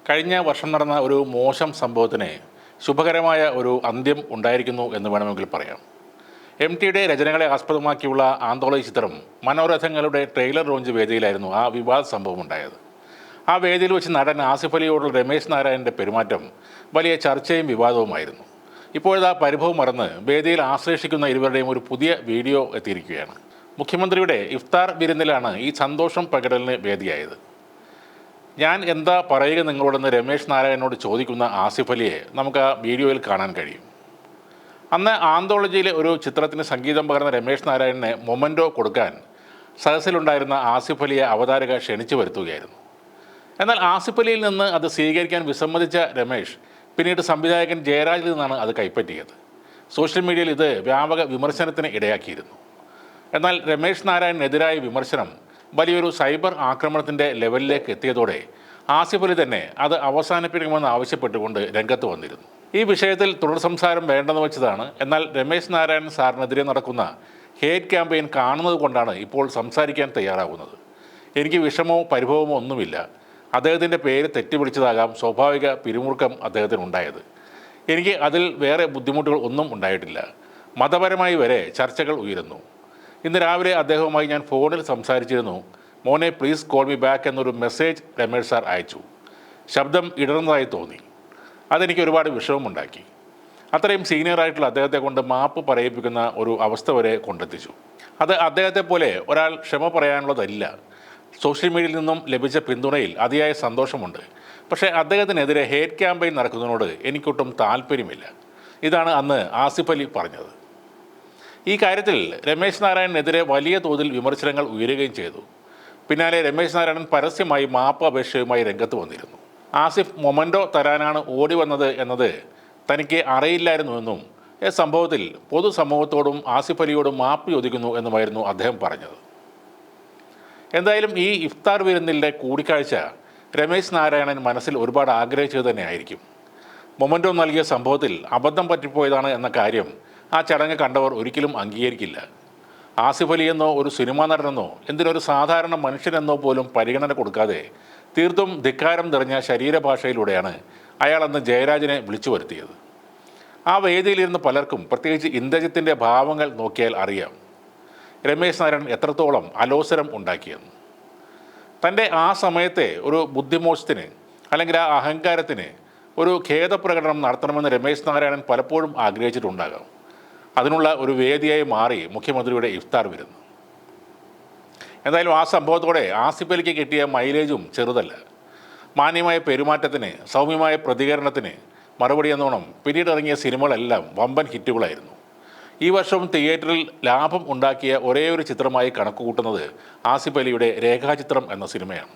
കഴിഞ്ഞ വർഷം നടന്ന ഒരു മോശം സംഭവത്തിന് ശുഭകരമായ ഒരു അന്ത്യം ഉണ്ടായിരിക്കുന്നു എന്ന് വേണമെങ്കിൽ പറയാം. MTയുടെ രചനകളെ ആസ്പദമാക്കിയുള്ള ആന്തോളജി ചിത്രം മനോരഥങ്ങളുടെ ട്രെയിലർ ലോഞ്ച് വേദിയിലായിരുന്നു ആ വിവാദ സംഭവം ഉണ്ടായത്. ആ വേദിയിൽ വെച്ച് നടൻ ആസിഫ് അലിയോടുള്ള രമേശ് നാരായണൻ്റെ പെരുമാറ്റം വലിയ ചർച്ചയും വിവാദവുമായിരുന്നു. ഇപ്പോഴത്തെ പരിഭവം മറന്ന് വേദിയിൽ ആശ്ലേഷിക്കുന്ന ഇരുവരുടെയും ഒരു പുതിയ വീഡിയോ എത്തിയിരിക്കുകയാണ്. മുഖ്യമന്ത്രിയുടെ ഇഫ്താർ വിരുന്നിലാണ് ഈ സന്തോഷം പ്രകടനത്തിന് വേദിയായത്. ഞാൻ എന്താ പറയുക നിങ്ങളോടെന്ന് രമേശ് നാരായണനോട് ചോദിക്കുന്ന ആസിഫ് അലിയെ നമുക്ക് ആ വീഡിയോയിൽ കാണാൻ കഴിയും. അന്ന് ആന്തോളജിയിലെ ഒരു ചിത്രത്തിന് സംഗീതം പകർന്ന രമേശ് നാരായണനെ മൊമൻറ്റോ കൊടുക്കാൻ സദസ്സിലുണ്ടായിരുന്ന ആസിഫ് അലിയെ അവതാരക ക്ഷണിച്ചു വരുത്തുകയായിരുന്നു. എന്നാൽ ആസിഫ് അലിയിൽ നിന്ന് അത് സ്വീകരിക്കാൻ വിസമ്മതിച്ച രമേശ് പിന്നീട് സംവിധായകൻ ജയരാജിൽ നിന്നാണ് അത് കൈപ്പറ്റിയത്. സോഷ്യൽ മീഡിയയിൽ ഇത് വ്യാപക വിമർശനത്തിന് ഇടയാക്കിയിരുന്നു. എന്നാൽ രമേശ് നാരായണനെതിരായ വിമർശനം വലിയൊരു സൈബർ ആക്രമണത്തിൻ്റെ ലെവലിലേക്ക് എത്തിയതോടെ ആസിഫ് അലി തന്നെ അത് അവസാനിപ്പിക്കണമെന്ന് ആവശ്യപ്പെട്ടുകൊണ്ട് രംഗത്ത് വന്നിരുന്നു. ഈ വിഷയത്തിൽ തുടർ സംസാരം വേണ്ടെന്ന് വെച്ചതാണ്. എന്നാൽ രമേശ് നാരായണൻ സാറിനെതിരെ നടക്കുന്ന ഹേറ്റ് ക്യാമ്പയിൻ കാണുന്നത് കൊണ്ടാണ് ഇപ്പോൾ സംസാരിക്കാൻ തയ്യാറാകുന്നത്. എനിക്ക് വിഷമോ പരിഭവമോ ഒന്നുമില്ല. അദ്ദേഹത്തിൻ്റെ പേര് തെറ്റിപ്പിടിച്ചതാകാം സ്വാഭാവിക പിരിമുറുക്കം അദ്ദേഹത്തിനുണ്ടായത്. എനിക്ക് അതിൽ വേറെ ബുദ്ധിമുട്ടുകൾ ഒന്നും ഉണ്ടായിട്ടില്ല. മതപരമായി വരെ ചർച്ചകൾ ഉയരുന്നു. ഇന്ന് രാവിലെ അദ്ദേഹവുമായി ഞാൻ ഫോണിൽ സംസാരിച്ചിരുന്നു. മോനെ പ്ലീസ് കോൾ മീ ബാക്ക് എന്നൊരു മെസ്സേജ് രമേശ് സാർ അയച്ചു. ശബ്ദം ഇടറുന്നതായി തോന്നി. അതെനിക്ക് ഒരുപാട് വിഷമമുണ്ടാക്കി. അത്രയും സീനിയറായിട്ടുള്ള അദ്ദേഹത്തെ കൊണ്ട് മാപ്പ് പറയിപ്പിക്കുന്ന ഒരു അവസ്ഥ വരെ കൊണ്ടെത്തിച്ചു. അത് അദ്ദേഹത്തെ പോലെ ഒരാൾ ക്ഷമ പറയാനുള്ളതല്ല. സോഷ്യൽ മീഡിയയിൽ നിന്നും ലഭിച്ച പിന്തുണയിൽ അതിയായ സന്തോഷമുണ്ട്. പക്ഷേ അദ്ദേഹത്തിനെതിരെ ഹേറ്റ് ക്യാമ്പയിൻ നടക്കുന്നതിനോട് എനിക്കൊട്ടും താല്പര്യമില്ല. ഇതാണ് അന്ന് ആസിഫ് അലി പറഞ്ഞത്. ഈ കാര്യത്തിൽ രമേശ് നാരായണനെതിരെ വലിയ തോതിൽ വിമർശനങ്ങൾ ഉയരുകയും ചെയ്തു. പിന്നാലെ രമേശ് നാരായണൻ പരസ്യമായി മാപ്പ് അപേക്ഷയുമായി രംഗത്ത് വന്നിരുന്നു. ആസിഫ് മൊമൻറ്റോ തരാനാണ് ഓടി വന്നത് എന്നത് തനിക്ക് അറിയില്ലായിരുന്നുവെന്നും സംഭവത്തിൽ പൊതുസമൂഹത്തോടും ആസിഫ് അലിയോടും മാപ്പ് ചോദിക്കുന്നു എന്നുമായിരുന്നു അദ്ദേഹം പറഞ്ഞത്. എന്തായാലും ഈ ഇഫ്താർ വിരുന്നിലെ കൂടിക്കാഴ്ച രമേശ് നാരായണൻ മനസ്സിൽ ഒരുപാട് ആഗ്രഹിച്ചത് തന്നെയായിരിക്കും. മൊമൻറ്റോ നൽകിയ സംഭവത്തിൽ അബദ്ധം പറ്റിപ്പോയതാണ് എന്ന കാര്യം ആ ചടങ്ങ് കണ്ടവർ ഒരിക്കലും അംഗീകരിക്കില്ല. ആസിഫ് അലി എന്നോ ഒരു സിനിമാ നടനെന്നോ എന്തിനൊരു സാധാരണ മനുഷ്യനെന്നോ പോലും പരിഗണന കൊടുക്കാതെ തീർത്തും ധിക്കാരം നിറഞ്ഞ ശരീരഭാഷയിലൂടെയാണ് അയാൾ അന്ന് ജയരാജിനെ വിളിച്ചു വരുത്തിയത്. ആ വേദിയിലിരുന്ന് പലർക്കും, പ്രത്യേകിച്ച് ഇന്ദ്രജിത്തിൻ്റെ ഭാവങ്ങൾ നോക്കിയാൽ അറിയാം രമേശ് നാരായണൻ എത്രത്തോളം അലോസരം ഉണ്ടാക്കിയെന്ന്. തൻ്റെ ആ സമയത്തെ ഒരു ബുദ്ധിമോശത്തിന് അല്ലെങ്കിൽ ആ അഹങ്കാരത്തിന് ഒരു ഖേദപ്രകടനം നടത്തണമെന്ന് രമേശ് നാരായണൻ പലപ്പോഴും ആഗ്രഹിച്ചിട്ടുണ്ടാകാം. അതിനുള്ള ഒരു വേദിയായി മാറി മുഖ്യമന്ത്രിയുടെ ഇഫ്താർ വിരുന്ന്. എന്തായാലും ആ സംഭവത്തോടെ ആസിഫ് അലിക്ക് കിട്ടിയ മൈലേജും ചെറുതല്ല. മാന്യമായ പെരുമാറ്റത്തിന്, സൗമ്യമായ പ്രതികരണത്തിന് മറുപടി എന്നോണം പിന്നീട് ഇറങ്ങിയ സിനിമകളെല്ലാം വമ്പൻ ഹിറ്റുകളായിരുന്നു. ഈ വർഷവും തിയേറ്ററിൽ ലാഭം ഉണ്ടാക്കിയ ഒരേയൊരു ചിത്രമായി കണക്കുകൂട്ടുന്നത് ആസിഫ് അലിയുടെ രേഖാചിത്രം എന്ന സിനിമയാണ്.